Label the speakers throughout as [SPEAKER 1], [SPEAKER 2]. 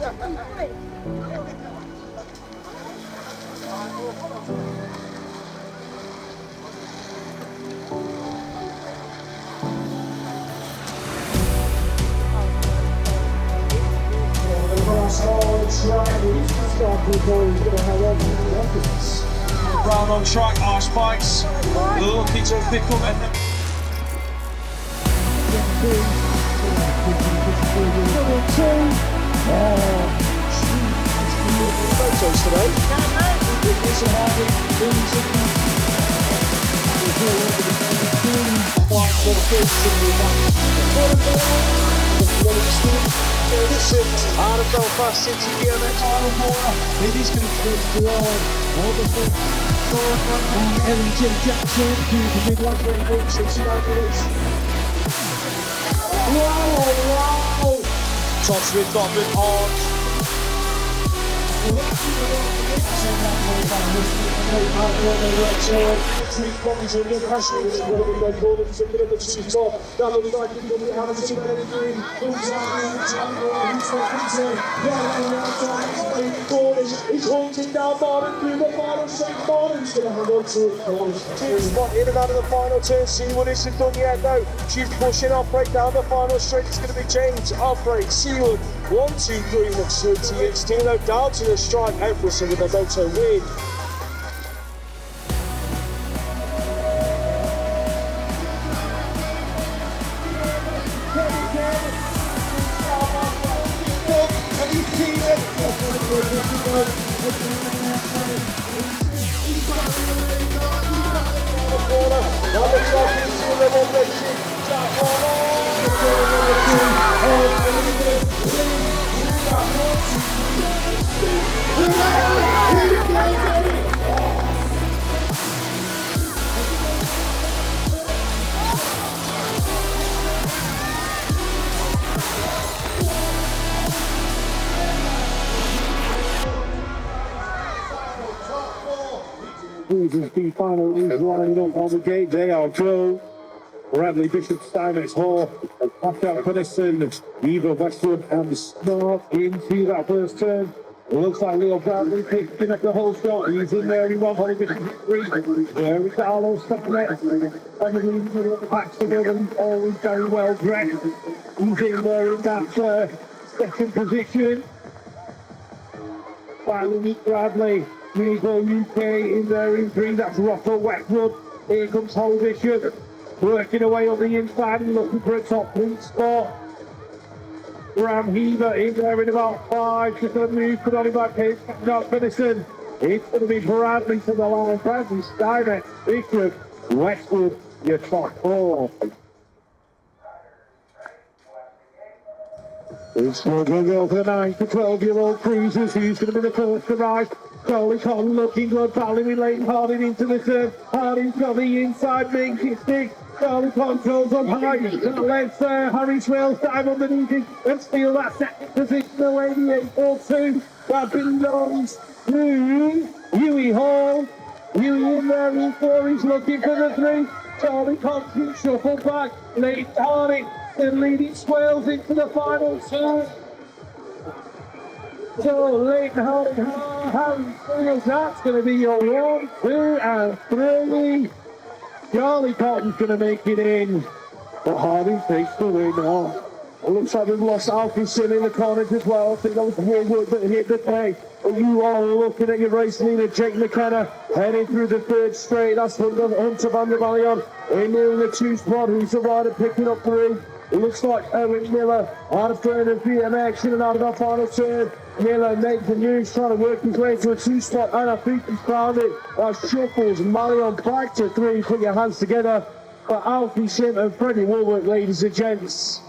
[SPEAKER 1] Round on track, arse spikes, looking to pick up and then... Motos today. Out of Belfast City BMX Final. It is going to be all the things. Ellington Jackson to the mid-lightweight weight, 69 minutes. Wow! Tops with Donovan on. He's haunting down Martin through the final straight. Martin's going to hang on to it. She's got in and out of the final turn. See what isn't done yet though. She's pushing off-break down the final straight. It's going to be James, off-break, Seawood. 1, 2, 3 looks 30. It's Dino down to the strike. Everson with a Moto win.
[SPEAKER 2] The final is lining up on the gate. They are Joe, Bradley Bishop, Steinmetz Hall, and Pascal Finnison, Eva Westwood, and Snark into that first turn. It looks like Leo Bradley picking up the whole shot. He's in there, he won Holly Bishop 3. There is Arlo Steinmetz, and the middle of the pack together. He's always very well dressed. He's in there in that second position. Finally, Bradley. We go UK in there in 3, that's Rocco Westwood. Here comes Holly Bishop, working away on the inside and looking for a top 3 spot. Graham Heaver in there in about 5, just going to move, put on him back here, not Finnison. It's going to be Bradley to the line, Bradley, Steinmetz, Bishop, Westwood, your top 4. It's going to go for the 9 to 12-year-old cruisers. Who's going to be the first to rise? Charlie Con looking good, battling late, Harding into the turn. Harding's got the inside, makes it stick. Charlie Con throws up high. Let's Harry Swales dive underneath it and steal that second position away. The 8-4-2. That belongs to Huey Hall. Huey in there in 4, he's looking for the 3. Charlie Con can shuffle back. Late Harding and leading Swales into the final turn. So late Harding, Harry Swales, that's going to be your 1, 2, and 3. Charlie Cotton's going to make it in, but Harding takes the win now. It looks like we've lost Alfie in the corners as well. I think that was Woodward that hit the play. But you are looking at your race leader, Jake McKenna, heading through the 3rd straight. That's Hunter van der Ballion in there in the 2 spot. Who's the rider picking up 3? It looks like Eric Miller out of British BMX in and out of our final turn. Miller makes the moves, trying to work his way to a 2 spot, and I think he's found it. Shuffles Marion back to 3. Put your hands together for Alfie Sim and Freddie Woolworth, ladies and gents.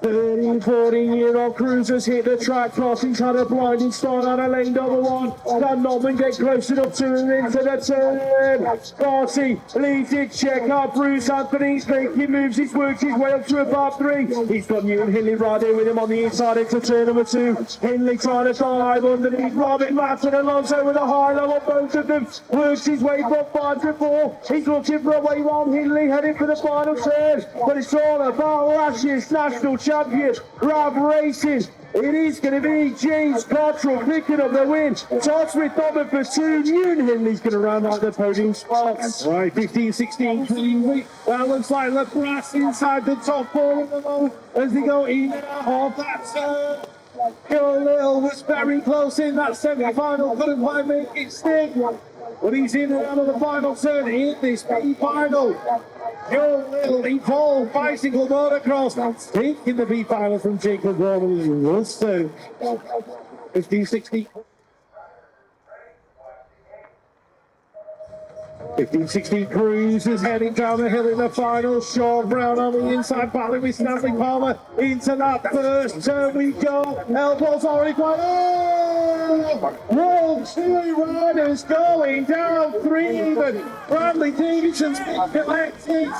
[SPEAKER 1] 13, 14-year-old cruisers hit the track, crossing had a blinding start on a lane double one. Can Norman get close enough to him into the turn? Darcy leads it, check out Bruce Anthony's making moves, he's worked his way up to about 3. He's got Newton Hindley right there with him on the inside into turn number 2. Hindley trying to dive underneath Robin Matson Alonso with a high low on both of them. Works his way from 5 to 4. He's looking for a way round Hindley, heading for the final turn. But it's all about last year's national champion, Rob Racing. It is going to be James Cottrell picking up the win. Todd Smith over for 2. Newton Hindley's going to round out the podium spots. Right, 15, 16. That looks like the brass inside the top 4 at the moment as they go in and out of that turn. Joe Little was very close in that semi-final, couldn't quite make it stick. But he's in and out of the final turn in this B-final. Joe Little evolved bicycle motocross, taking the B-final from Jacob Roman Wilson. 15, 16. 15-16 cruisers heading down the hill in the final. Sean Brown on the inside, battling with Stanley Palmer. Into that first turn we go. Elbows already quite. Oh! 2 riders going down 3 even. Bradley Davidson's collected.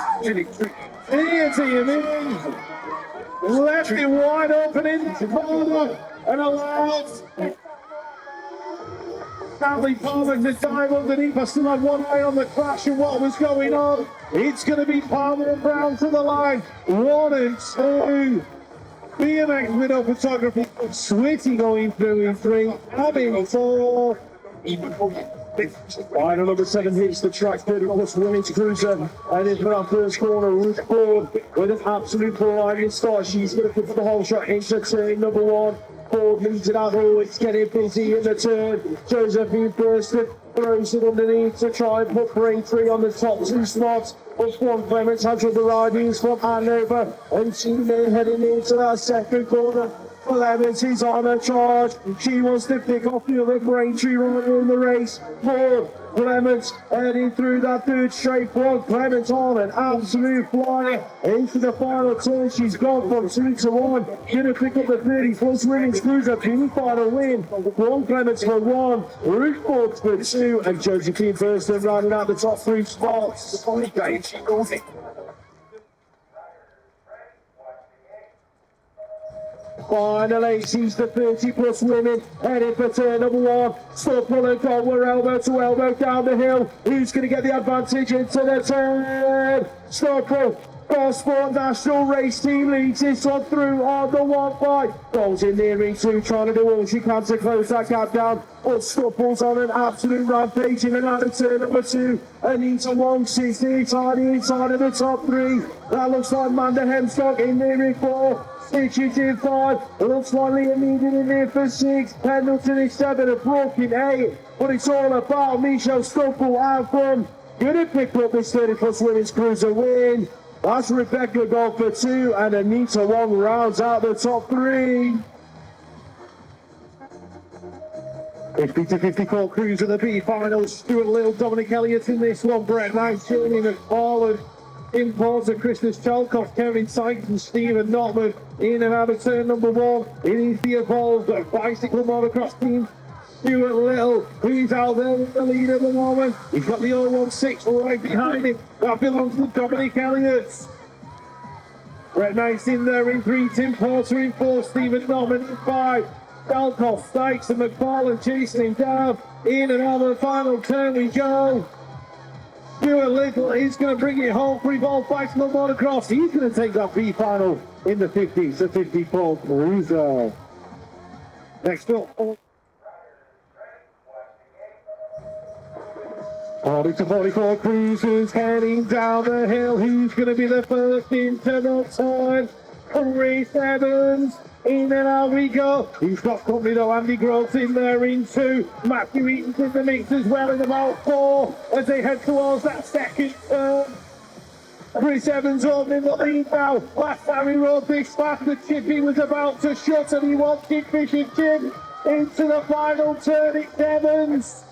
[SPEAKER 1] Here to him in. Left it wide open into Palmer and allows Stanley Palmer to dive underneath. I still had one eye on the crash and what was going on. It's going to be Palmer and Brown to the line. 1 and 2. BMX Widow Photography. Switty going through in 3. Having 4. Final number 7 hits the track. 30 plus women's cruiser. And into our first corner, Ruth Ford with an absolute blinding start. She's going to put the whole shot into turn number 1. Ford leads it out. Oh, it's getting busy in the turn. Josephine Bursted throws it underneath to try and put Braintree on the top 2 spots. But Swan Clements has the ridings from Hanover. And she then heading into that second corner. Clements is on a charge. She wants to pick off the other Braintree rider in the race. Ford Clements heading through that 3rd straight. Ford Clements on an absolute flyer into the final turn. She's gone from 2 to 1. Gonna pick up the 30 plus women's cruiser final win. Ford Clements for 1, Ruth Ford for 2, and Josephine Thurston rounding out the top 3 spots. Finally, she's the 30 plus women heading for turn number 1. Stopwell and Goldwell elbow to elbow down the hill. Who's going to get the advantage into the turn? Stopwell, Gosport National Race Team leads this one through on the 1-5. Goals in near in 2, trying to do all she can to close that gap down. But Stopwell's on an absolute rampage in and out of turn number 2. And into 160, tidy inside of the top 3. That looks like Amanda Hemstock in near in 4. Stitches in 5, looks like Liam Needed in there for 6, Pendleton is 7, a broken 8, but it's all about Michelle Stopwell out from. Gonna pick up this 30 plus women's cruiser win. That's Rebecca Gold for 2, and Anita Wong rounds out the top 3. 50 to 54 cruiser the B finals. Stuart Little, Dominic Elliott in this one, Brett Knight joining at Harlan. Importer Christmas Chalkoff, Kevin Sykes and Stephen Notman in and out of turn number 1. It is the evolved bicycle motocross team. Stuart Little, who's out there in the lead at the moment. He's got the 016 right behind him. That belongs to Dominic Elliott. Brett Knight's in there in 3, Tim Porter in 4, Stephen Notman in 5. Chalkoff, Sykes and McFarlane chasing him down. In and out of the final turn we go. Stuart Little is going to bring it home for Evolved Bicycle Motocross. He's going to take that B final in the 50s to 54 cruiser. Next up. 40 to 44 cruisers heading down the hill. Who's going to be the first into the turn? Reese Evans. In and out we go. He's got company though. Andy Groves in there in 2. Matthew Eaton's in the mix as well in about 4 as they head towards that second turn. Chris Evans on in the lead now. Last time he rode this fast, the chippy was about to shut and he wants Kingfisher Jim into the final turn. It's Evans.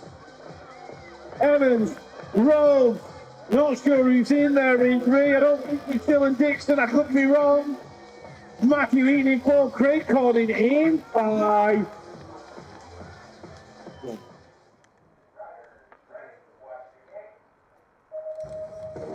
[SPEAKER 1] Evans, Groves, not sure who's in there in 3. I don't think it's Dylan Dixon, I could be wrong.
[SPEAKER 2] Matthew Eaton in 4, Craig Collin in 5.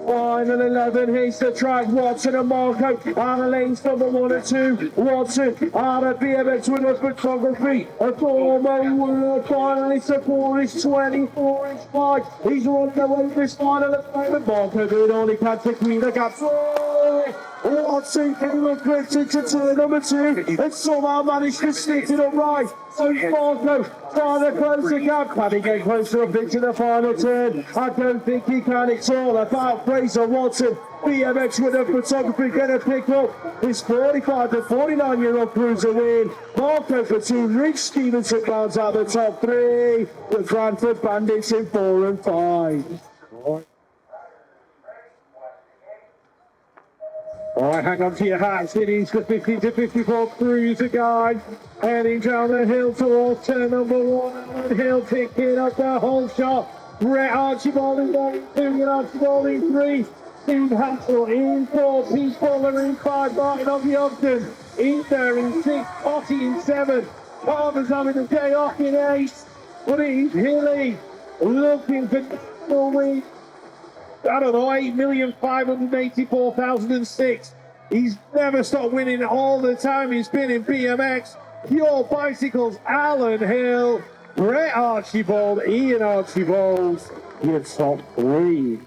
[SPEAKER 2] Final 11, here's the track, Watson and Marco, on the lanes number 1 and 2, Watson, on a BMX winner photography, a former world finalist, a 4-inch, 24-inch wide, he's running away this final at the moment, Marco doing all he can to clean the gap. Watson came up quickly to turn number 2 and somehow managed to stick it up right. So Marco trying to close the gap. Can he get closer up into the final turn? I don't think he can. It's all about Fraser Watson. BMX winner photography going to pick up his 45 to 49-year-old cruiser win. Marco for 2. Rich Stevenson rounds out the top 3. The Cranford Bandits in 4 and 5. All right, hang on to your hats. It is the 50 to 54 cruiser guide. Heading down the hill towards turn number 1. And Hill picking up the whole shot. Brett Archibald in 1, 2, and Archibald in 3. Steve Hassel in 4. Pete Fuller in 5. Martin of the Ogden in there in 6. Potty in 7. Carver's having a day off in 8. But it is Hilly looking for the win. I don't know, 8,584,006. He's never stopped winning all the time he's been in BMX. Pure Bicycles, Alan Hill, Brett Archibald, Ian Archibald, your top 3.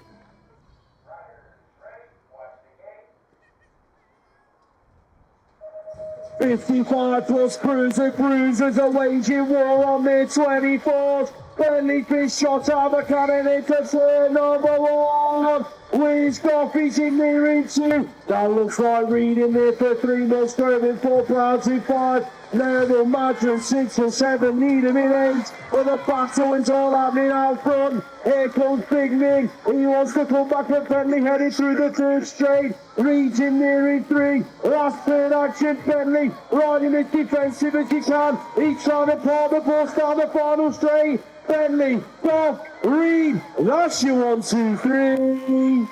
[SPEAKER 2] '55 plus Cruisers are waging war on their 24th. Bentley Fish shot out the cannon into turn number 1. Wiz Goffey's in there in 2. That looks like Reed in there for 3. Musgrove in 4. Browns in 5. Neville Madron 6 and 7. Needham in 8. But the battle is all happening out front. Here comes Big Nick. He wants to come back with Bentley headed through the 3rd straight. Reed's in there in 3. Last third action. Bentley riding as defensive as he can. He's trying to pull the bus down the final straight. Bentley, Goff, Reed, that's your 1, 2, 3.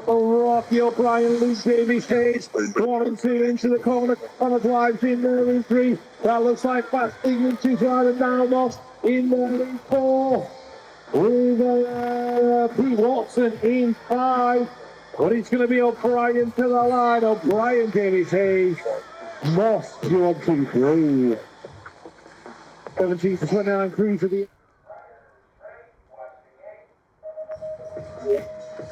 [SPEAKER 2] Rocky O'Brien, Luke Davies, Hayes, 1 and 2 into the corner, on the drives in there in 3. That looks like fast into driving down Moss in there in 4. With Pete Watson in 5. But it's going to be O'Brien to the line. O'Brien, Davies, Hayes. Moss, 1, 2, 3. 17 to 29 cruise of the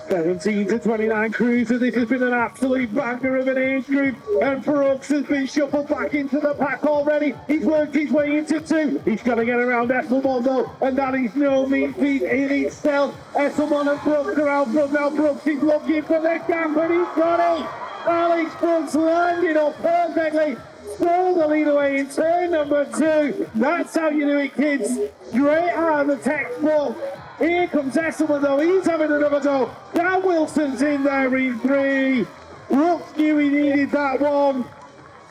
[SPEAKER 2] 17 to 29 cruiser. This has been an absolute banger of an age group. And Brooks has been shuffled back into the pack already. He's worked his way into 2. He's got to get around Esselmon though. And that is no mean feat in itself. Esselmon and Brooks are out front now. Brooks is looking for the gap and he's got it. Alex Brooks landing up perfectly. Stole the lead away in turn number 2. That's how you do it, kids. Straight out of the textbook. Here comes Esselman though. He's having another go. Dan Wilson's in there in 3. Brooks knew he needed that one.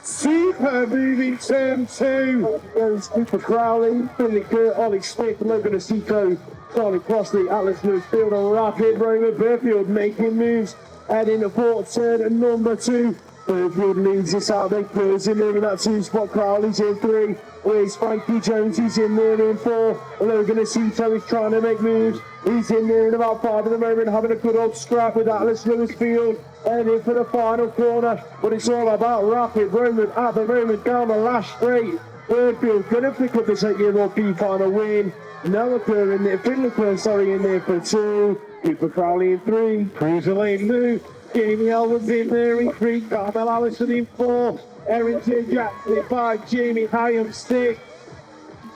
[SPEAKER 2] Super move in turn 2. There's Cooper Crowley, Billy Kurt, Ollie Smith, Logan Asico, Charlie Crossley, Atlas Lewis Field on Rapid, Roman Burfield making moves. Heading to 4th turn at number 2. Burfield leads this out. They close in there in that 2 spot. Crowley's in 3. Where's Frankie Jones? He's in there in 4. Logan Asito is trying to make moves. He's in there in about 5 at the moment, having a good old scrap with Atlas Lewis Field. Heading for the final corner. But it's all about Rapid. Roman at the moment down the last straight. Burfield going to pick up this 8-year-old B final win. Noah Kerr in there. Finley Kerr, in there for 2. Cooper Crowley in 3. Cruiser Lane move. Jamie Elwood's in there in 3. Carmel Allison in 4. Errington Jackson in 5. Jamie Hyam 6.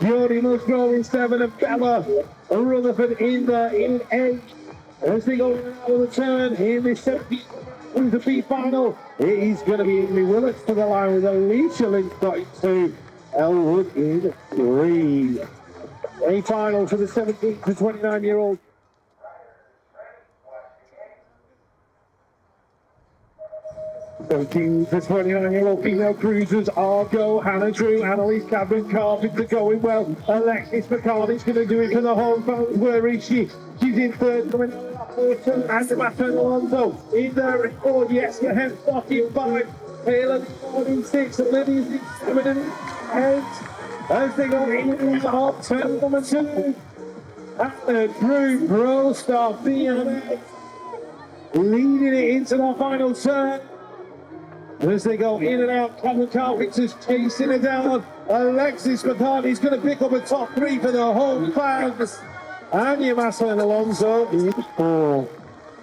[SPEAKER 2] Jody Musgrove in 7. And Bella Rutherford in there in 8. As they go around the turn in this 70 through the B final, it is going to be Amy Willits to the line with Alicia Lynch got 2. Elwood in 3. A final for the 17 to 29-year-old. 17 to 29-year-old female cruisers Argo, Hannah Drew, Annalise Cabin, Carpenter going well. Alexis McCarthy's going to do it for the home fans. Where is she? She's in 3rd, coming And Sebastian Alonso in there in fourth. Yes, you have 45. Taylor 46. Olivia's in 7 and 8. As they go in the hot turn number 2. And Drew Brostar BMX leading it into the final turn. As they go in and out, Cameron Carpenter's chasing it down. Alexis McCartney's going to pick up a top 3 for the home fans. And your Marcel Alonso is 4.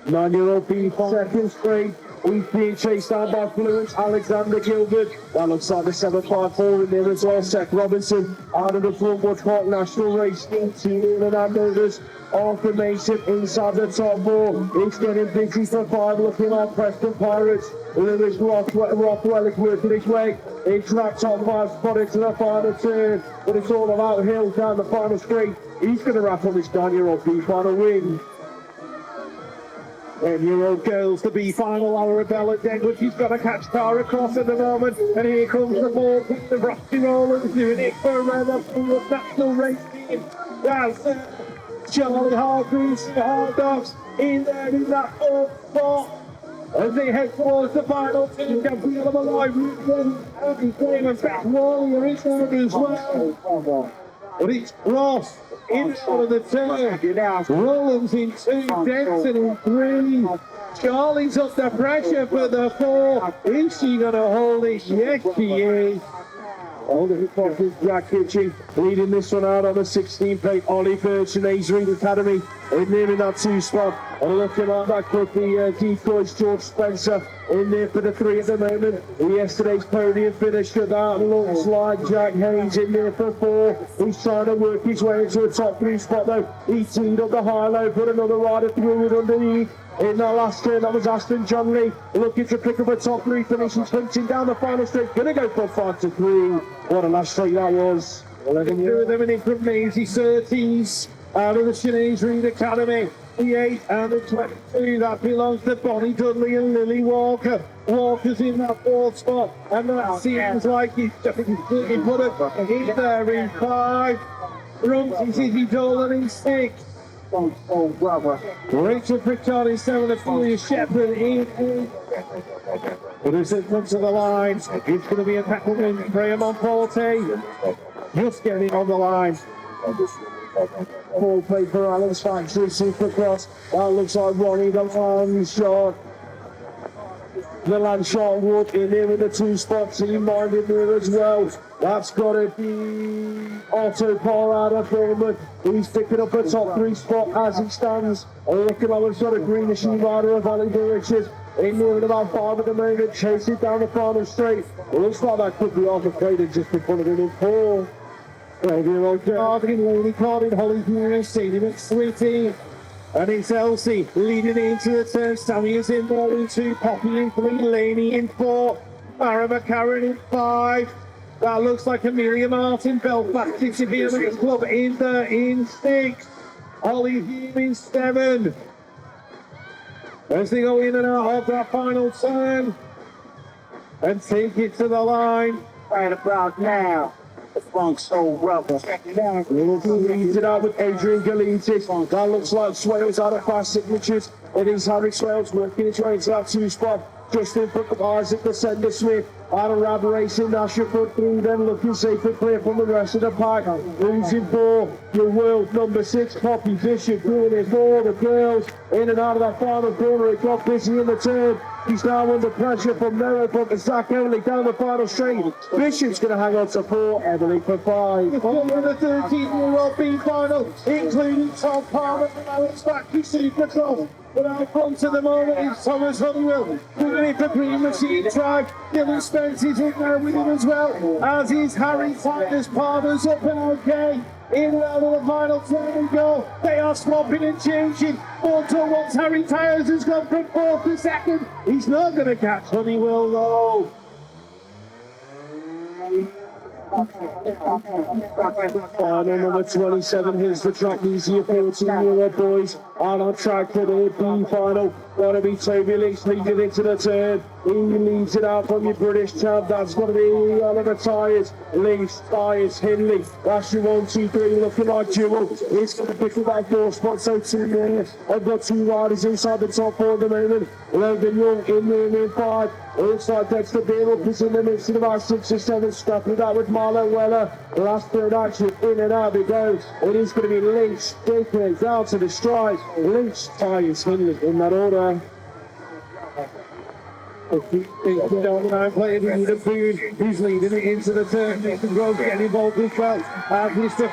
[SPEAKER 2] 9-year-old being second straight. He's being chased down by Fluence, Alexander Gilbert. That looks like the 754 in there as well. Seth Robinson out of the front, Woodcock National Race Team, in and out movers. Arthur Mason inside the top 4. It's getting busy for 5, looking like Preston Pirates. Lewis Rothwell is working his way. It's that top 5 spot into the final turn. But it's all about Hill down the final straight. He's going to wrap up his 9-year-old B final win. 10-year-old girls, the B final, Arabella Deadwood. She's got to catch Tara Cross at the moment. And here comes the ball. The Rocky Rollers doing it for the National Race Team. That's Charlie Hargreaves and the Hard Dogs in there in that 4th spot. As they head towards the final turn, Gabriella Malloy, Ruben, Graham and Beth Warrior is there as well. But it's Ross in for the turn. Rollins in 2, Denson in 3. Charlie's under pressure for the 4. Is she going to hold it? Yes, she is. Older Fox's Jack Kitchen leading this one out on the 16th plate. Ollie Birch and Ace Academy in there in that 2 spot. And looking like that could be decoys George Spencer in there for the 3 at the moment. Yesterday's podium finish that looks like Jack Haynes in there for 4. He's trying to work his way into a top 3 spot though. He teed up the high low, put another rider through it underneath. In the last turn, that was Aston John Lee looking to pick up a top 3 finish and sprinting down the final straight. Gonna go for 5 to 3. What a last straight that was. 11 years. Them in from Maisie Surtees out of the Sinead Reid Academy. The 8 and the 22, that belongs to Bonnie Dudley and Lily Walker. Walker's in that 4th spot, and that seems like he's put it in there in 5. Rumsey's Izzy Dolan in 6. Rachel Pritchard in 7, and Fulia Shepherd in 8. But as it comes to the line, it's going to be a Peppermint. Graham Monforte just getting on the line. Ball play for Alan's Factory Supercross. That looks like Ronnie the land shot. The land shot wood in there with the 2 spots. He minded there as well. That's got to be Otto Paul out of Bournemouth. He's picking up a top 3 spot as he stands. Looking like we've got a greenish rider of Oliver Richards. In there at about 5 at the moment, chasing down the final straight. It looks like that could be Arthur Clayton just in front of him in 4. 12-year-old Garden, Lady Cardin, Holly Buren, Sadie McSweetie. And it's Elsie leading into the turn. Sammy is in there in 2, Poppy in 3, Laney in 4, Mara McCarron in 5. That looks like Amelia Martin, Belfast City BMX Club in there in 6. Holly Hume in 7. As they go in and out of that final turn and take it to the line. Right about now. The Funk Soul Rubber. Leads it out with Adrian Galitis. That looks like Swales out of fast signatures. It is Harry Swales working his way into that 2 spot. Just in front of Isaac the Sender Smith. Out of Rab Racing, that's your front 3, then looking safe and clear from the rest of the pack. Losing 4, your world number 6, Poppy Bishop doing it for the girls. In and out of that final corner, it got busy in the turn. He's now under pressure from Noah, but Zach Emily down the final straight. Bishop's going to hang on to 4, Emily for 5. On the 13-year-old B final, including Tom Palmer and Alex Factory Supercross. But out front at the moment is Thomas Honeywell. Doing it for Green Machine Track. Dylan Spence is in there with him as well. As is Harry Tyler's partners up and okay. In and out of the final turn we go. They are swapping and changing. 4-1, Harry Tyers has gone from 4th to 2nd. He's not going to catch Honeywell though.
[SPEAKER 1] Final number 27 hits the track. Easier 14-year-old boys out on track for the B final. Gonna be Toby Leach leading into the turn. He leads it out from your British champ. That's gonna be Oliver Tyres. Leach, Tyres, Hindley. That's your 1, 2, 3 looking like duel. It's gonna pick up that 4 spot. So 2 there. I've got 2 riders inside the top 4 at the moment. Logan Young in there in 5. Inside Dexter Beale is in the mix of about 6 or 7. Scrapping that with Marlon Weller. Last third action, in and out it goes. It is going to be Lynch taking it down to the stride. Lynch, Tyres, Hindley in that order. Playing the food, he's leading it into the turn. Nathan Groves getting involved as well. As Mr.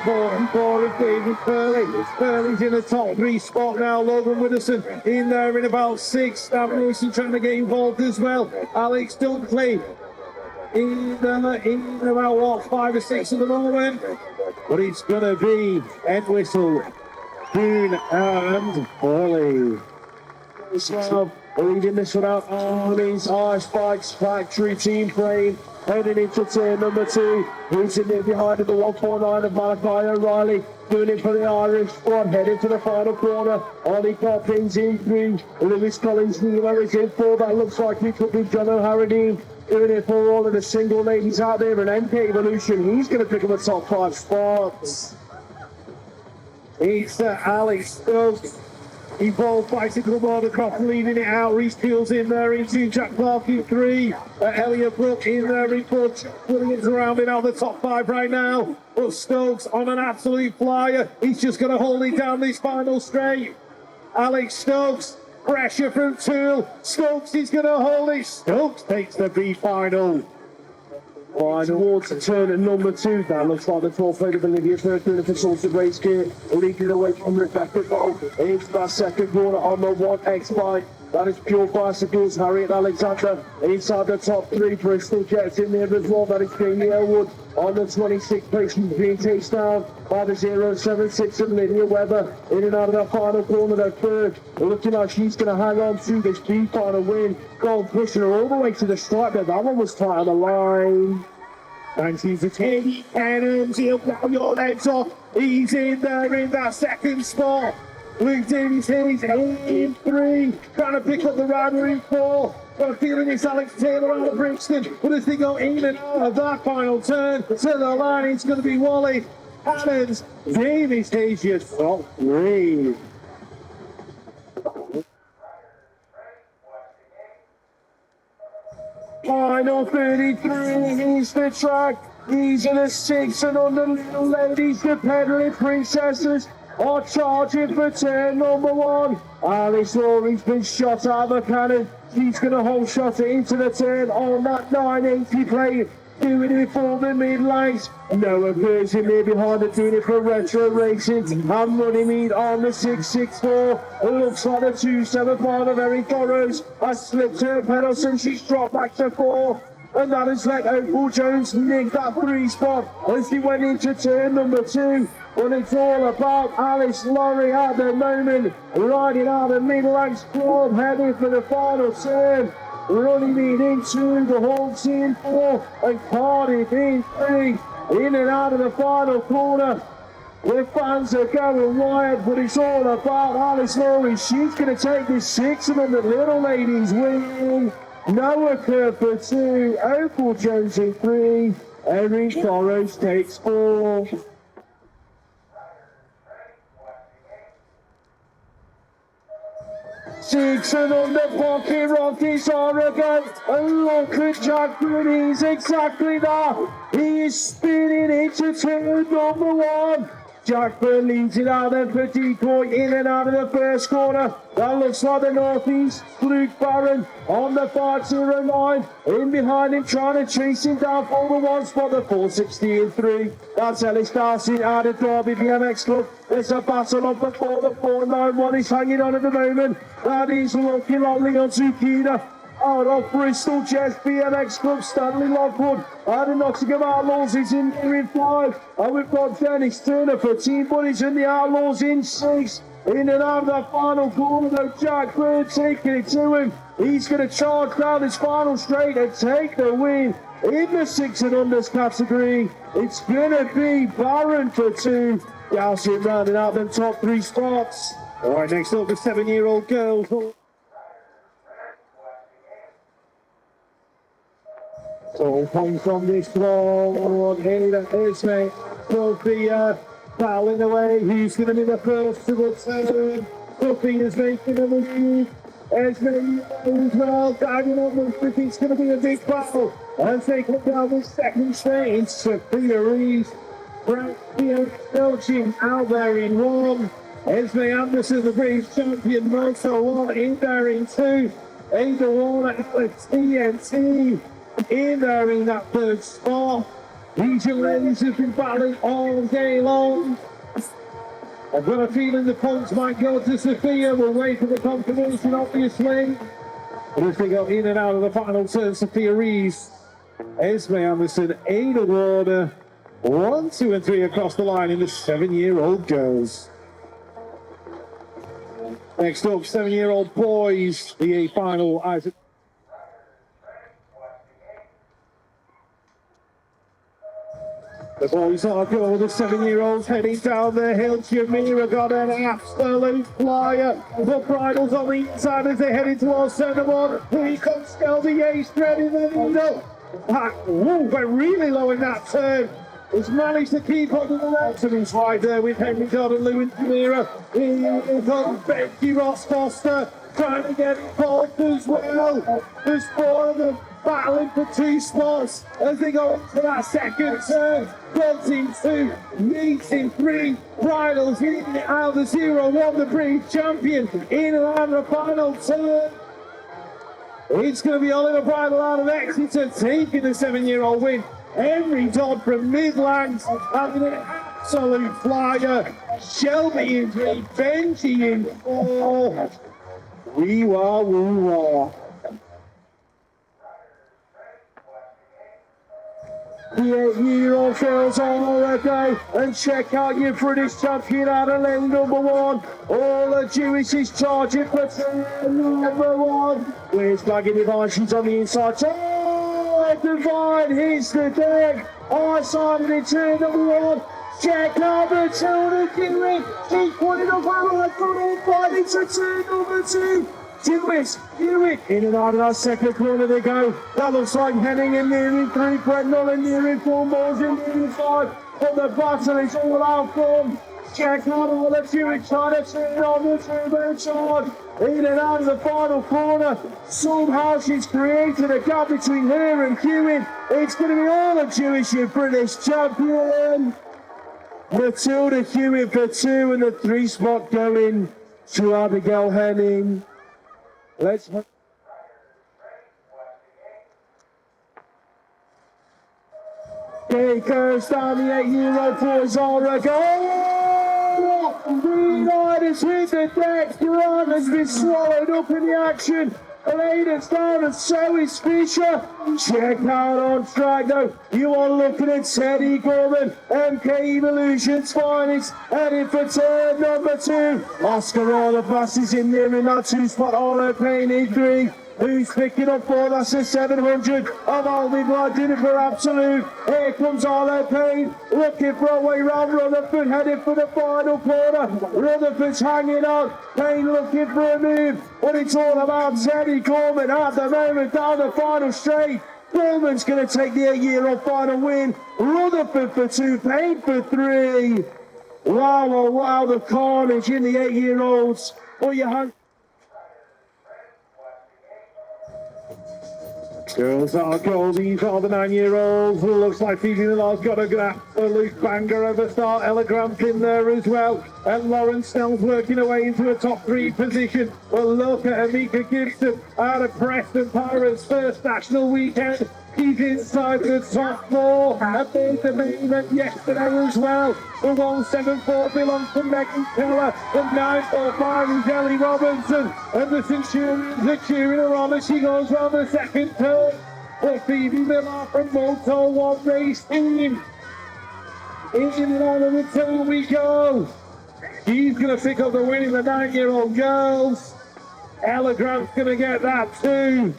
[SPEAKER 1] 4 of David Curley. Curley's in the top 3 spot now. Logan Widdowson in there in about 6. Stan Wilson trying to get involved as well. Alex Dunkley in about what, 5 or 6 at the moment. But it's going to be Entwistle, Boone and Hurley. Leading this one out on his Ice Bikes Factory team frame. Heading into turn number 2. Who's in there behind the 149 of Malachi O'Reilly. Doing it for the Irish squad. Heading to the final corner. Ollie Coppins in 3. Lewis Collins Nemo is in 4. That looks like it could be John O'Harradine. Doing it for all of the single ladies out there. And MK Evolution, he's going to pick up the top 5 spots. It's Alex Stokes. Evolved Bicycle Motocross leading it out. Reese Fields in there in 2. Jack Clark in 3. Elliot Brook in there in 4. Williams rounding out the top 5 right now. But Stokes on an absolute flyer. He's just going to hold it down this final straight. Alex Stokes, pressure from Toole. Stokes is going to hold it. Stokes takes the B final. Towards the turn at number 2. That looks like the 12th plate of Olivia first in the consultant race gear. Leading away from Rebecca Gold. Into that second corner on the 1X bike. That is Pure Bicycles, Harriet Alexander. Inside the top 3, Bristol Jets in there as well. That is Jamie Elwood on the 26th place. She's being chased down by the 076 of Lydia Webber. In and out of the final corner, the third. Looking like she's going to hang on to this B final win. Gold pushing her all the way to the stripe there. That one was tight on the line. And she's a 10 cannons. He'll blow your legs off. He's in there in that second spot. Luke Davies Hayes in 3, trying to pick up the rider in 4. Got a feeling it's Alex Taylor out of Brixton. But as they go in and out of that final turn to the line, it's going to be Wally Adams. Davies Hayes just top 3. Final 33 is the track. These are the 6 and under little ladies, the pedaling princesses. Are charging for turn number 1. Alice Lawrence been shot out of the cannon. She's going to hold shot into the turn on that 980 plate. Doing it for the mid-lanes. Noah Burns in there behind her doing it for Retro Racing. And running meet on the 664. It looks like the 275 of Eric Burrows has slipped her pedals and she's dropped back to 4. And that has let Opal Jones nick that 3 spot as he went into turn number 2. Well, it's all about Alice Laurie at the moment, riding out the middle-lane squad, heading for the final turn. Running it into the Hawks in 4 and Cardiff in 3. In and out of the final corner. The fans are going wild, but it's all about Alice Laurie. She's going to take this 6 and then the little ladies win. Noah Kerr for 2, Opal Jones in 3, Eric Burrows takes 4. 6 and under Pocket Rockies Oregon. And look at Jack Green, he's exactly that. He is spinning into turn number 1. Jack Byrne leads it out there for Decoy in and out of the first corner. That looks like the northeast. Luke Barron on the 509. In behind him, trying to chase him down for the 1 spot, the 460 in 3. That's Ellis Darcy out of Derby BMX Club. There's a battle on before the 491 is hanging on at the moment. That is looking like Leon Zucchina. Out of Bristol Jets BMX Club, Stanley Lockwood. Out of Nottingham Outlaws is in there in 5. And we've got Dennis Turner for Team Buddies and the Outlaws in 6. In and out of that final corner, though, Jack Bird taking it to him. He's going to charge down his final straight and take the win.
[SPEAKER 2] In the 6 and unders category, it's gonna be barren for 2. Galshin rounding out them top 3 spots. All right, next up, the 7-year-old girls. So points from this one. Here is mate. Sophia battling away. Who's going to be the first to return? Sophia's making a move. Esme as well. Diving up with it's going to be a big battle. As they come down the second stage, Sophia Reeves. British coaching out there in 1. Esme Anderson, the British champion, Moto 1 in there in 2. Ada Warner at the TNT in there in that 3rd spot. These young ladies have been battling all day long. I've got a feeling the points might go to Sophia. We'll wait for the confirmation, obviously. But as they go in and out of the final turn, Sophia Reeves, Esme Anderson, Ada Warner, 1, 2, and 3 across the line in the 7-year-old girls. Next up, 7-year-old boys, the A final. Isaac. The boys are going, the 7-year-olds heading down the hill. Jamira got an absolute flyer. The bridles on the inside as they head towards center one. Here comes Skelby Ace, threading the needle. Went really low in that turn. Has managed to keep up with the excellence right there with Henry Gordon, Lou and Jamira. Here comes Becky Ross Foster trying to get involved as well. There's 4 of them battling for 2 spots as they go into that second turn. Wanting 2, meeting 3, bridles leading it out of the 0-1, the British champion in around the final turn. It's going to be Oliver Bridle out of Exeter taking the 7-year-old win. Henry Dodd from Midlands having an absolute flyer. Shelby in 3, Benji in 4. Wee-wah, woo-wah. The 8-year-old girls are a go and check out your British champion out of lane number 1. All the Jewish is charging for turn number 1. Where's Maggie Divine? She's on the inside. Oh, Divine hits the deck. Simon in turn number 1. Check out the 2 to Kiwi. She's putting up her right foot on fight into turn number 2. Do it, in and out of that second corner they go. That looks like Henning in nearing 3, Brett Nolan nearing 4, Moores in nearing 5. But the battle is all out from. Check out all the Jewish trying to turn on the 2-man charge. In and out of the final corner. Somehow she's created a gap between her and Hewitt. It's going to be all the Jewish and British champion. Matilda Hewitt for 2 and the 3 spot going to Abigail Henning. Let's it goes down the 8-year-old boys are a goal. Reunited with the deck. Durant has been swallowed up in the action. Aiden's down and so is Fisher. Check out on track though. You are looking at Teddy Gorman, MK Evolution's finest, heading for turn number 2. Oscar all the passes in there in that 2 spot. All her pain in 3. Who's picking up 4? That's a 700 of Alvin Blood, did it for absolute. Here comes Arlo Payne, looking for a way round Rutherford, headed for the final corner. Rutherford's hanging on, Payne looking for a move, but it's all about Teddy Gorman at the moment down the final straight. Gorman's going to take the 8-year-old final win. Rutherford for 2, Payne for 3. Wow, oh, wow, the carnage in the 8-year-olds. Well, you have. Girls are goals, these are the 9-year-olds. Looks like Phoebe Millar's got an absolute banger of a start. Ella Grant's in there as well. And Lauren Snell's working away into a top 3 position. Well, look at Amika Gibson out of Preston Pirates' first national weekend. He's inside the top 4. And there's the main event yesterday as well. The 174 belongs to Megan Keller. The 945 is Ellie Robinson. And the Centurions are cheering her on as she goes round the second turn. For Phoebe Millar from Moto 1 race team. In and out of the turn we go. She's going to pick up the win in the 9-year-old girls. Ella Grant's going to get that too.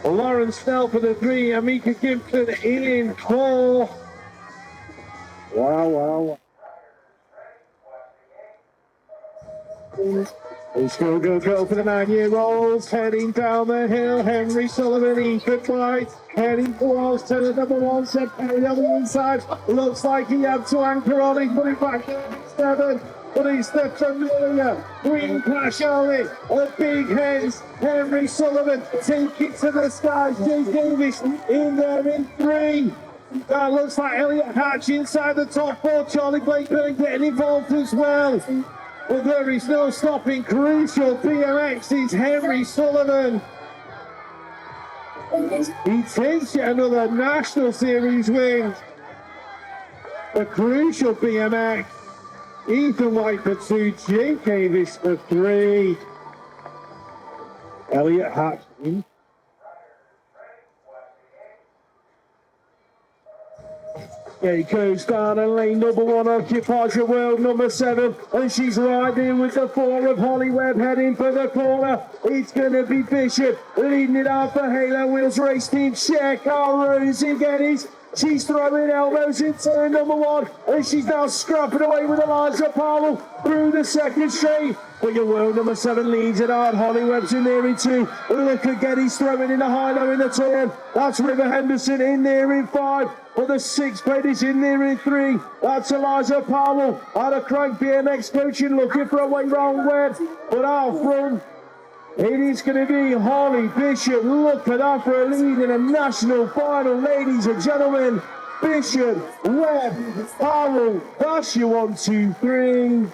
[SPEAKER 2] Lauren Snell for the 3, Amika Gibson in 4. Wow. It's go for the 9-year-olds, heading down the hill. Henry Sullivan, Ethan White, heading towards to the number 1 set. Perry on the inside. Looks like he had to anchor on. He's putting back 7. But he's the familiar green clash only. A big hands. Henry Sullivan take it to the sky. Jay Davis in there in 3. That looks like Elliot Hatch inside the top 4. Charlie Blakeburn getting involved as well. But there is no stopping Crucial BMX. It's Henry Sullivan. He takes yet another National Series win. The Crucial BMX. Ethan White for 2, Jake Davis for 3. Elliot Hatch. He goes down and lane number 1 occupies the world number 7, and she's right there with the 4 of Holly Webb heading for the corner. It's going to be Bishop leading it out for Halo Wheels Race Team. Check our Rosie Geddes. She's throwing elbows in turn number 1, and she's now scrapping away with Eliza Powell through the second straight. But your world number 7 leads it out. Holly Webb's in there in 2. Look at Geddes throwing in a high-low in the turn. That's River Henderson in there in 5. But the 6 plate is in there in 3. That's Eliza Powell out of Crank BMX Coaching, looking for a way round Webb. But out front, it is going to be Holly Bishop. Look at that for a lead in a national final, ladies and gentlemen. Bishop, Webb, Powell. That's your 1, 2, 3.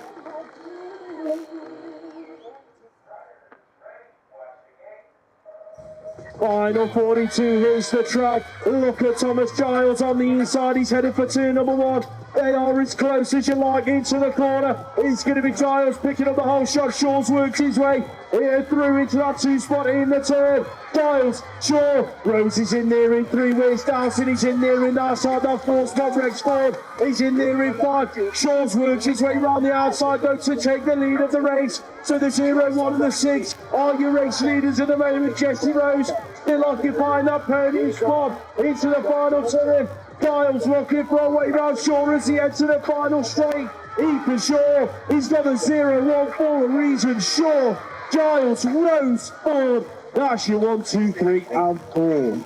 [SPEAKER 2] Final 42 hits the track. Look at Thomas Giles on the inside. He's headed for turn number 1. They are as close as you like into the corner. It's going to be Giles picking up the whole shot. Shaw's works his way through into that 2 spot in the turn. Giles, Shaw, Rose is in there in 3. Where's Dawson? He's in there in outside that 4 spot. Rex Ford, he's in there in 5. Shaw's works his way round the outside though to take the lead of the race. So the 0, 1 and the 6 are your race leaders at the moment. Jesse Rose still occupying that podium spot into the final turn. Giles looking for a way round Shaw as he heads to the final straight. Ethan Shaw, he's got a 0, 1 for a reason. Shaw, Giles, Rose, Ford. That's your 1, 2, 3 and 4.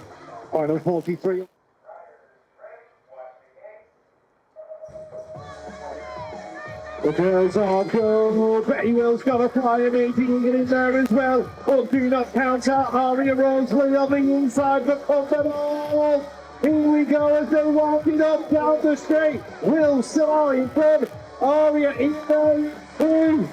[SPEAKER 2] Final 43. The girls are good. Betty Will's got a fire meeting in there as well. But do not count out Aria Roseland on the inside for Cumbernauld. Here we go as they're walking up down the straight. Will still in front. Aria in there. 2.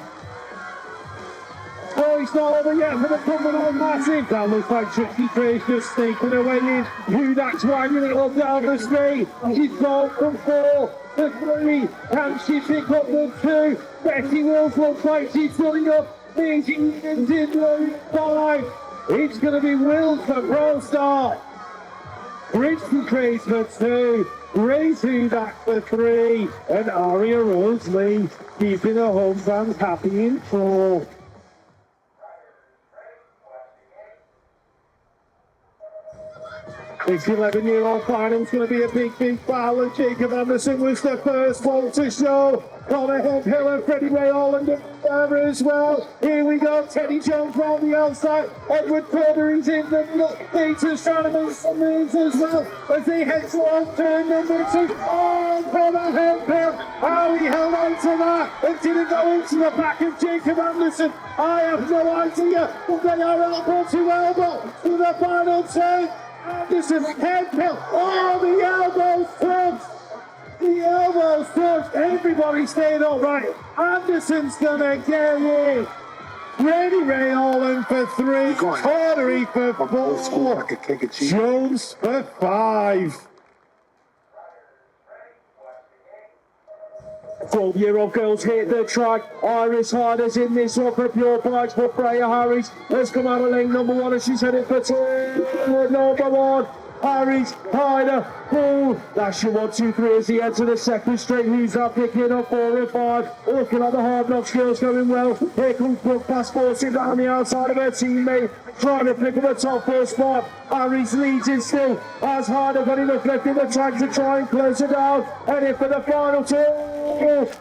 [SPEAKER 2] Oh, it's not over yet for the Cumbernauld Massive. That looks like Trixie Trace just sneaking away in. Hudak's winding it up down the straight. She's gone from 4 to 3. Can she pick up the 2? Betty Wills looks like she's pulling up. Making it in 5. It's going to be Wills for Pro Star. Trixie Trace for 2. Grace Hudak for 3. And Aria Roseland keeping the home fans happy in 4. This 11-year-old final's going to be a big battle, and Jacob Anderson was the first one to show. Connor Hill and Freddie Ray Holland there as well. Here we go, Teddy Jones round the outside. Edward Porter is in the middle. Peter's trying to make some moves as well as they head towards turn number 2. Oh, Connor Hill. How he held on to that and didn't go into the back of Jacob Anderson. I have no idea, but they are elbow to elbow to the final turn. Anderson, head pill. Oh, the elbows touched. The elbows touched. Everybody stayed upright. Anderson's gonna get in. Freddie Ray Holland for 3. Cordery for 4. Jones for 5. 12-year-old girls hit the track. Iris Hyder's in this one for Pure Bikes, but Freya Harris has come out of lane number 1 and she's headed for turn number 1. Harry's, Hyder, Bull. That's your 1, 2, 3 as he heads to the second straight. Who's up picking up 4 and 5? Looking like the hard knock skills going well. Here comes Brooke Passporting down the outside of her teammate, trying to pick up a top 4 spot. Harry's leading still. As Hyder got enough left in the track to try and close it down. And in for the final turn.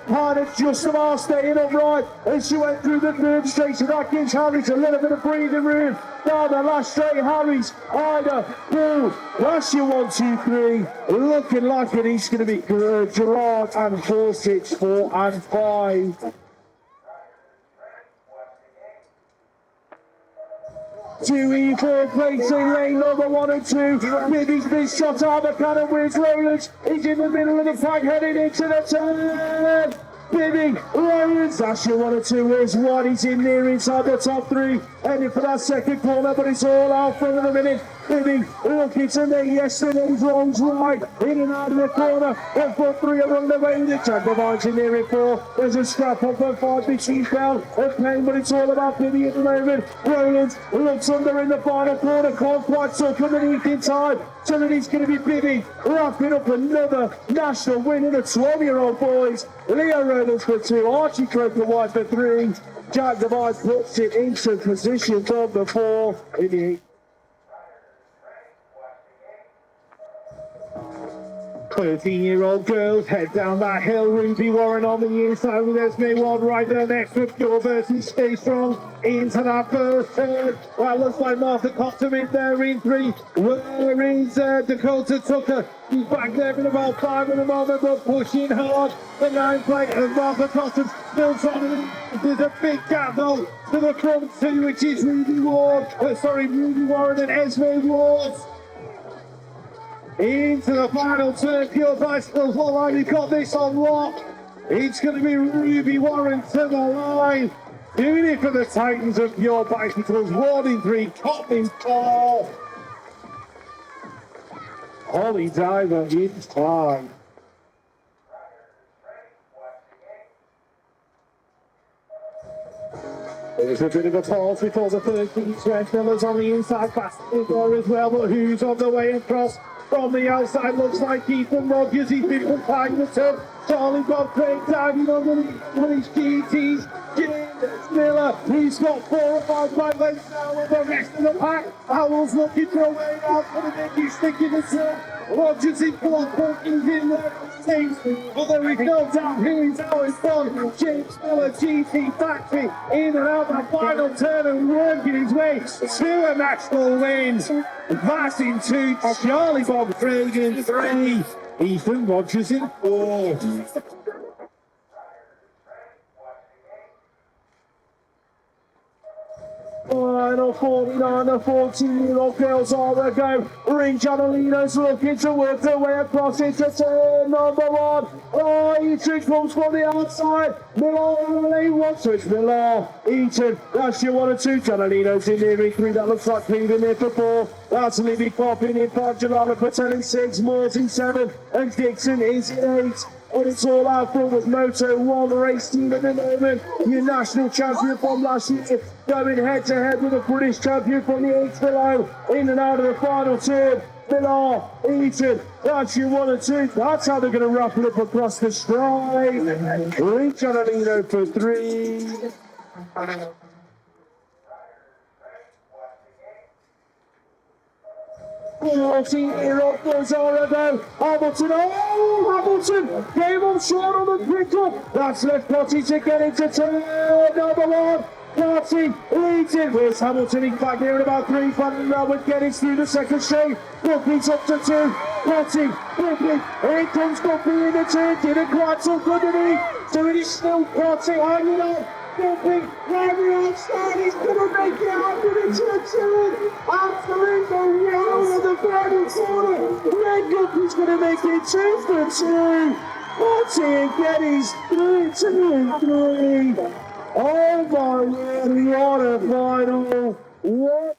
[SPEAKER 2] Hyder just about staying upright as she went through the third straight. So that gives Harry's a little bit of breathing room. Down the last straight, Harry's, Hyder, Bull. That's your 1, 2, 3. Looking like it is going to be Gerard and Horsich 4 and 5. 2E4 placing lane number 1 and 2. Medyk this shot out the cannon with Rollins. He's in the middle of the pack heading into the turn. Medyk, Rollins, that's your 1 and 2 is one. He's in there inside the top 3. Heading for that second corner, but it's all out front of the minute. Medyk looking to make yesterday's wrongs right. In and out of the corner. And for 3 along the way. The Jack Devine's in there in 4. There's a scrap up for 5 between Bell and Payne, but it's all about Medyk at the moment. Rollins looks under in the final corner. Can't quite tuck underneath in time. So that he's going to be Medyk wrapping up another national win in the 12-year-old boys. Leo Rollins for 2. Archie Croker White for 3. Jack Devine puts it into position from the 4 in the 8. 13-year-old girls head down that hill. Ruby Warren on the inside with Esme Ward right there next with Pure versus Stay Strong into that first third. Well, looks like Martha Cotton in there in 3. Where is Dakota Tucker? He's back there in about 5 at the moment, but pushing hard. The 9 plate of Martha Cotton still trying to. There's a big gap though to the front 2, which is Ruby Warren and Esme Ward. Into the final turn, Pure Bicycles already got this on lock. It's going to be Ruby Warren to the line. Doing it for the Titans of Pure Bicycles. 1 in 3, Cotton 4. Holly Diver in time. There's a bit of a pause before the 13 stretch. Miller's on the inside, basket there as well, but who's on the way across? From the outside, looks like Ethan Rogers. He's been complying the turn. Charlie Bob Craig diving on his GTs. James Miller, he's got 4 or 5 bike lengths now with the rest of the pack. Howell's looking for a way out for the Mickey sticking the turn. Rogers in front, Perkins in there. But there is no doubt who is out in front. James Miller, GT Factory, in and out the final turn and working his way to a national win. Passing to Charlie Bob Craig in 3. Ethan Rogers in 4. Final 49, the 14-year-old girls are the go. Ring Janelino's looking to work their way across into turn number 1. Oh, Eaton comes from the outside. Miller lane 1, so it's Miller. Eaton, that's your 1 and 2. Janelino's in there in 3. That looks like Cleveland there for 4. That's Libby popping in 5. Jalala Patel in 6. Moores in 7. And Dixon is in 8. And it's all out front with Moto, 1 race team at the moment. Your national champion from last year, going head to head with the British champion from the 8th below. In and out of the final turn. Millar, Eaton, that's your 1 and 2. That's how they're going to wrap it up across the stride. Reach Janelino for 3. 14-year-old Gonzalo, Hamilton, Hamilton came up short on the quick up. That's left Potty to get into turn number 1. Potty leads it. Where's Hamilton? He's back there in about 3. Fun now with getting through the second straight. Guppy's up to 2. Potty, Guppy, here comes Guppy in the turn. Didn't quite so good, did he? So it is still Potty hanging on. Guppy, right outside, he's going to make it out with a turn. After the round of the final corner, Red Guppy's going to make it 2 for 2. Potty and Geddes 3, 2 and 3. Oh my word, what a final. What?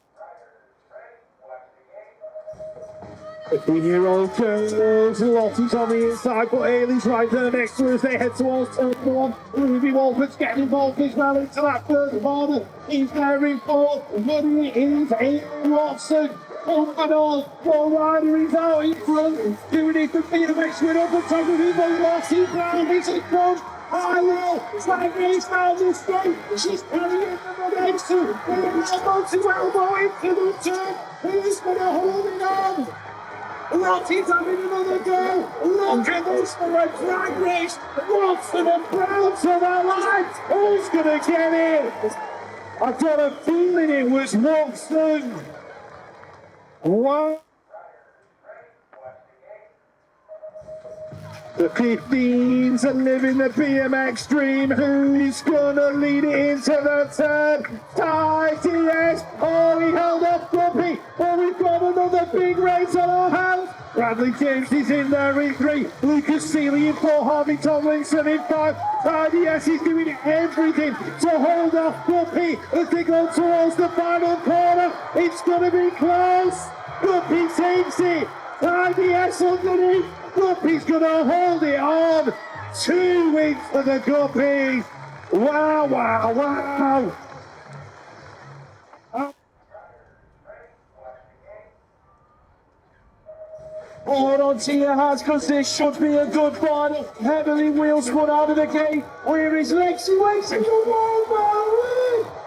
[SPEAKER 2] 15-year-old girls, Lottie's on the inside, but Ailey's right there next to her as they head towards turn 1. Ruby Walford's getting involved as well into that third corner. He's there in 4th. Money is Ailey Watson. Cumbernauld, one rider is out in front, doing it for BMX with up the top of his velocity ground, he's in front. Hello, trying race down the straight. She's carrying the momentum. Moto elbow into the turn. Who's going to hold it on? Rotty's having another go. Look at this for a drag race. Watson and Brown to the line. Who's going to get it? I've got a feeling it was Watson. Wow. The 15s are living the BMX dream. Who's gonna lead it into the turn? TS. Oh, he held up Guppy. Oh, we've got another big race on our hands. Bradley James is in there in 3. Lucas Seeley in 4. Harvey Tomlinson in 5. TS is doing everything to hold off Guppy as they go towards the final corner. It's gonna be close. Guppy takes it. TS underneath. Guppy's gonna hold it on. 2 weeks for the Guppies. Wow, wow, wow. Hold on to your hands, because this should be a good final. Heavily wheels run out of the gate. Where is Lexi? Waits in the wall,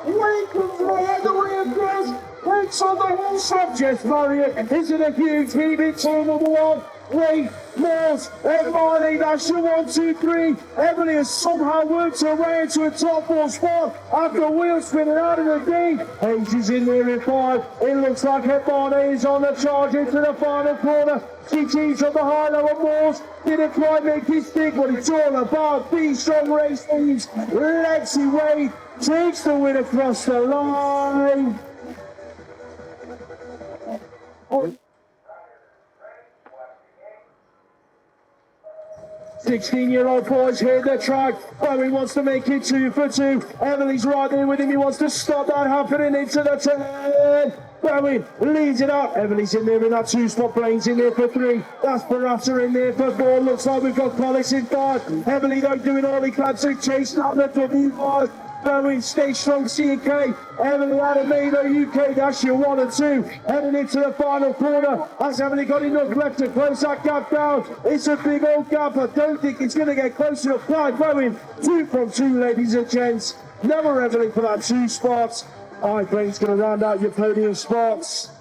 [SPEAKER 2] Wait comes right the way across. Waits on the whole subject barrier. Is it a huge heave? It's on number 1. Wait, Moores, and Marley, that's your 1, 2, 3. Emily has somehow worked her way into a top 4 spot after wheel spinning out of the gate. Hayes is in there in 5. It looks like Marley is on the charge into the final corner. GT's on the high low of Moores. Didn't quite make his stick, but it's all about these strong race teams. Lexi Wade takes the win across the line. 16-year-old boys hit the track. Bowie wants to make it 2 for 2. Emily's right there with him. He wants to stop that happening into the turn. Bowie leads it up. Emily's in there in that 2-spot. Blaine's in there for 3. That's Barata in there for 4. Looks like we've got Collis in 5. Emily though doing all he can to chase down the W5. Bowie, stay strong, CK. Emily out of Medo, UK, that's your 1 and 2. Heading into the final corner. Has Emily got enough left to close that gap down? It's a big old gap. I don't think it's going to get close enough. Bowie, 2 from 2, ladies and gents. Never Emily for that 2 spots. I think it's going to round out your podium spots.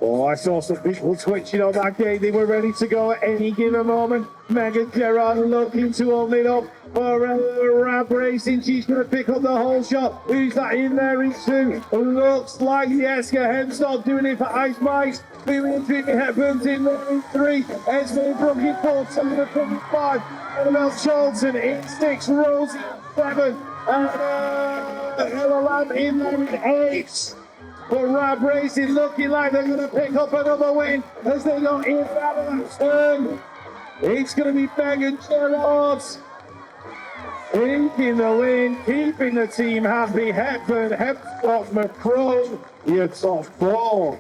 [SPEAKER 2] Oh, I saw some people twitching on that gate. They were ready to go at any given moment. Megan Gerard looking to open it up for Rab Racing. She's going to pick up the whole shot. Who's that in there in 2? Looks like Jeska Hemstock doing it for Ice Mice. Moving Jimmy Hepburn's in there in 3. Esme Brook in 4. Sumner in 5. Annabelle Charlton in 6. Rosie in 7. And Ella Lamb in there in 8. But Rab Racing looking like they're going to pick up another win as they go in out of that turn. It's going to be Megan Gerard taking the win, keeping the team happy. Hepburn, Hepstock, McCrone, your top 4.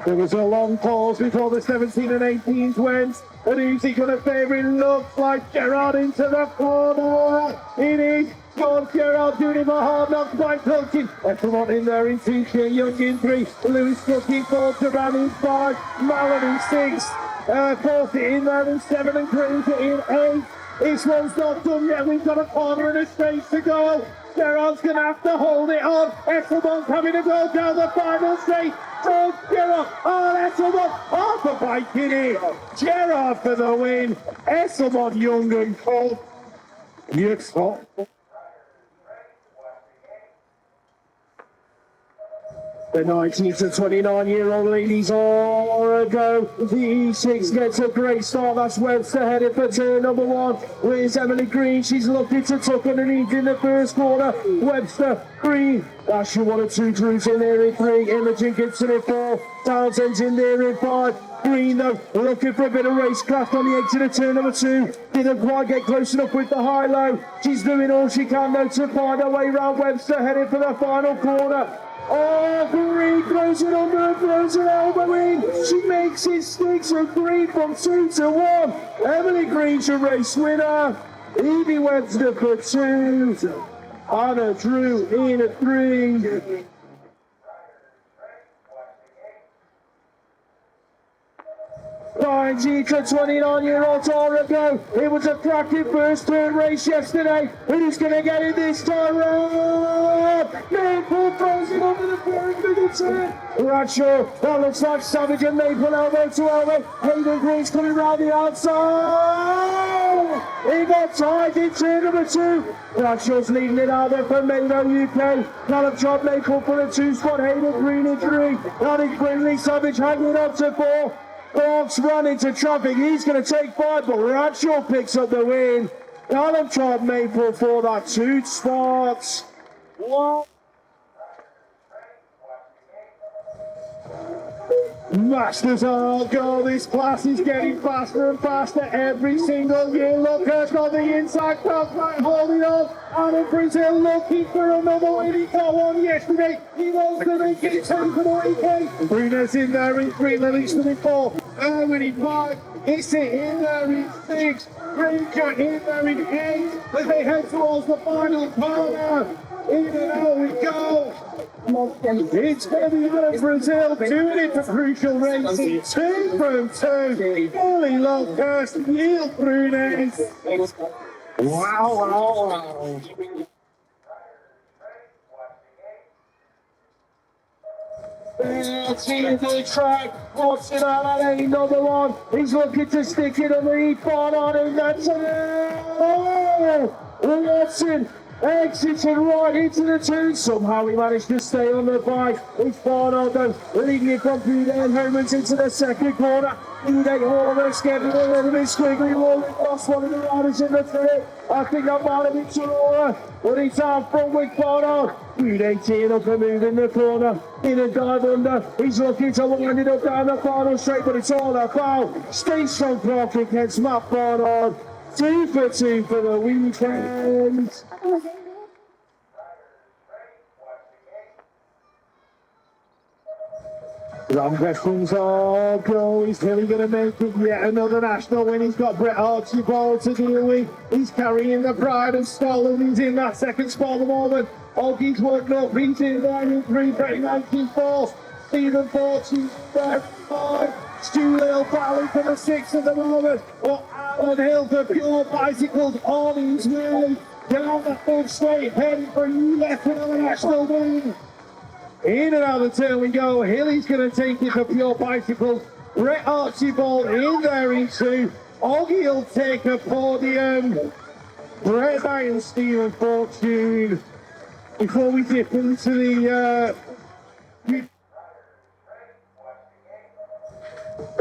[SPEAKER 2] There was a long pause before the 17 and 18s went. And who's he going to favour? It looks like Gerard into the corner. It is George Gerard doing him a hard knock by Pilkin. Echelon in there in 2, Young in 3. Lewis looking 4, Duran in 5, Malin in 6. Fourth in there in 7 and Cruiser in 8. This one's not done yet. We've got a corner and a straight to go. Gerard's going to have to hold it on. Esselmon's having to go down the final straight. George Gerard. Oh, Esselmon off the bike in it. Gerard for the win. Esselmon, Young and Cole. Beautiful. The 19 to 29-year-old ladies are a go. The E6 gets a great start. That's Webster headed for turn number 1. Where's Emily Green? She's looking to tuck underneath in the first corner. Webster, Green. That's your 1 and 2 Drews in there in 3. Imogen Gibson in 4. Townsend's in there in 5. Green though, looking for a bit of racecraft on the exit of turn number 2. Didn't quite get close enough with the high-low. She's doing all she can though to find her way round Webster, heading for the final corner. Oh, Green throws it under and throws an elbow in. She makes it stick, so Green from 2 to 1. Emily Green's your race winner. Evie Webster for 2. Anna Drew in at 3. Finds each a 29-year-old Orago. It was a cracking first turn race yesterday. Who's going to get it this time round? Maple throws it over the first middle turn. Bradshaw, that looks like Savage and Maple elbow to elbow. Hayden Green's coming round the outside. He got tied in turn number 2. Bradshaw's leading it out there for Moto UK. Callum Chod Maple for the 2 spot. Hayden Green in 3. Alex Brindley Savage hanging on to 4. Crocs run into traffic. He's going to take 5, but Bradshaw picks up the win. Callum Chod Maple for that 2 spot. Wow. Masters are go. This class is getting faster and faster every single year. Look at on the inside, Crocs holding on. Anna Brazil looking for another win. He got one yesterday. He wants to make it 10 for the weekend. Bruno's in there in 3, Livingston in 4. Erwin in 5. Issa in there in 6. Ranger in there in 8. As they head towards the final corner. In and out we go. It's going to be Anna Brazil doing it for crucial racing. 2 from 2. Billy Lockhurst, Neil Brunes. Wow. It's in the track. What's it on? And another one. He's looking to stick it on the lead. Far on in that turn. Oh, Watson exiting right into the 2. Somehow he managed to stay on the bike. It's Barnard leading it from Brunel Homans into the second corner. Brunel almost getting a little bit squiggly. Rolling across one of the riders in the 3. I think that might have been Sorora, but it's out front with Barnard. Brunel teeing up and moving the corner. In a dive under. He's looking to wind it up down the final straight, but it's all about. Stay strong, Clark against Matt Barnard. 2 for 2 for the weekend. Long questions are go. Is Hilly going to make it yet another national win? He's got Brett Archibald to deal with. He's carrying the pride of Scotland. He's in that second spot at the moment. Oggy's worked up. He's in there in 3. Brett 19-4. Stephen 14. 5. Stu Little battling for the 6 at the moment. But Alan Hill for Pure Bicycles on his way down the full straight, heading for a new left another national win. In and out of the turn we go. Hilly's going to take it for Pure Bicycles. Brett Archibald in there in 2. Oggy will take a podium. Brett Knight and Stephen Fortune. Before we dip into the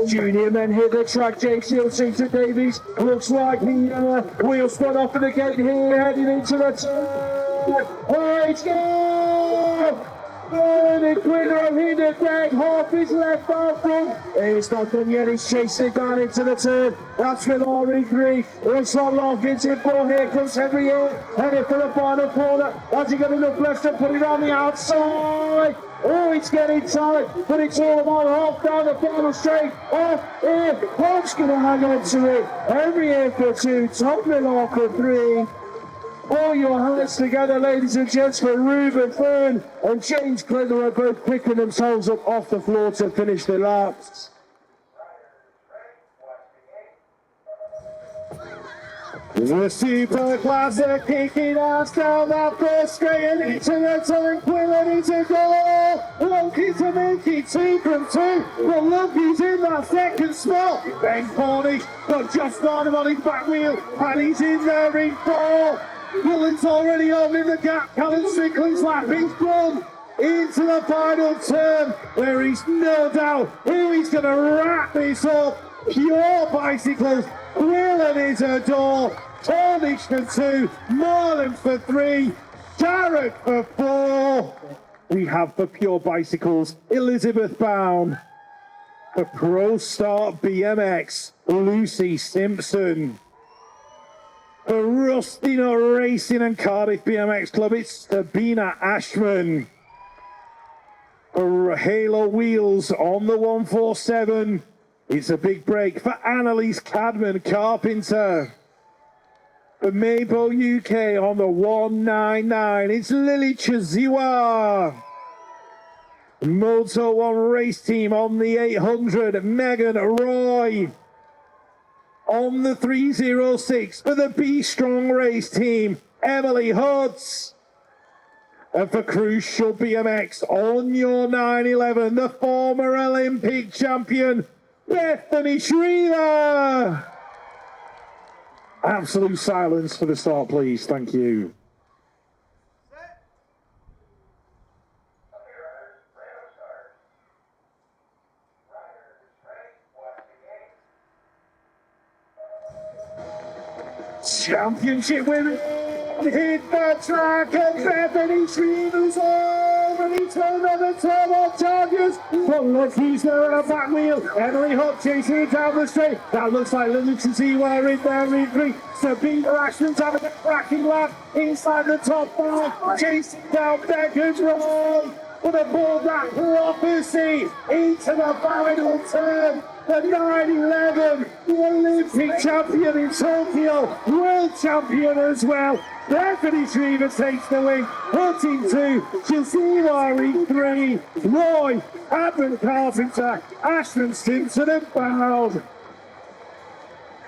[SPEAKER 2] junior men hit the track. Jake Shields into Davies. Looks like the wheel spun off of the gate here, heading into the turn. Right, go! Bernard Quidro in the deck, half his left out front. It's not done yet, he's chasing down into the turn. That's with Henry 3. Looks like Loggins in 4. Here comes Henry Hill, headed for the final corner. Has he got enough left to put it on the outside? Oh, it's getting tight, but it's all about half down the final straight. Off here, Hope's going to hang on to it. Henry here for 2, Tom off for 3. All your hands together, ladies and gents, for Ruben Fern and James Clinton are both picking themselves up off the floor to finish the laps. The Superclass are kicking us down that first straight and into the turn. Quillen into goal. Lucky to make it 2 from 2. But Lucky's in that second spot. Ben Cornish got just on him on his back wheel, and he's in there in 4. Quillen's already opening the gap. Callum Strickland's lapping from into the final turn, where he's no doubt who he's going to wrap this up. Pure Bicycles. Quillen is a door. Cornish for 2, Marlon for 3, Jarrett for 4. We have for Pure Bicycles, Elizabeth Bound. For Pro Start BMX, Lucy Simpson. For Rusty Nut Racing and Cardiff BMX Club, it's Sabina Ashman. for Halo Wheels on the 147. It's a big break for Annalise Cadman Carpenter. For Mapo UK on the 199, it's Lily Chiziwa. Moto 1 race team on the 800, Megan Roy. On the 306 for the Be Strong race team, Emily Hudds. And for Crucial BMX on your 911, the former Olympic champion, Bethany Shriver. Absolute silence for the start, please. Thank you. Championship women hit the track and Bethany Shriver's already turned on the turbo chargers. But look, he's there on a back wheel. Emily Hutt chasing her down the straight. That looks like Lily Chiziwa in there in three. Sabina Ashton's having a cracking lap inside the top five, chasing down Becker's Roy. But above that prophecy into the final turn. The 911, the Olympic champion in Tokyo, world champion as well. Bethany Shriver takes the win, putting two, Chiziwa in three, Roy, Cadman Carpenter, Ashton Simpson and Bound.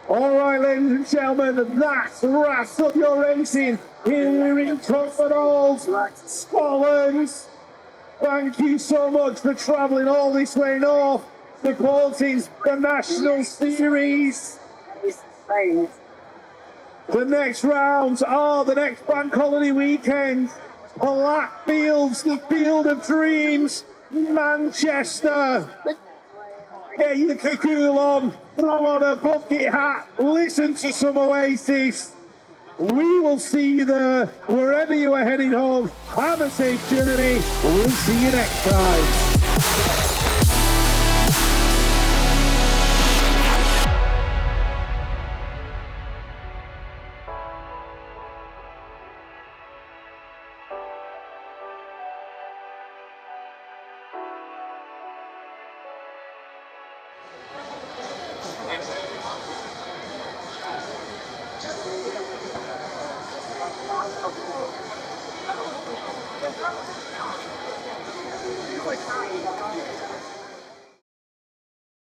[SPEAKER 2] All right, ladies and gentlemen, that wraps up your racing here in Cumbernauld, Scotland. Thank you so much for travelling all this way north, supporting the National Series. The next rounds are the next bank holiday weekend. Blackfields, the Field of Dreams, Manchester. Get your cocoon on, throw on a bucket hat, listen to some Oasis. We will see you there, wherever you are heading home. Have a safe journey. We'll see you next time.
[SPEAKER 3] Like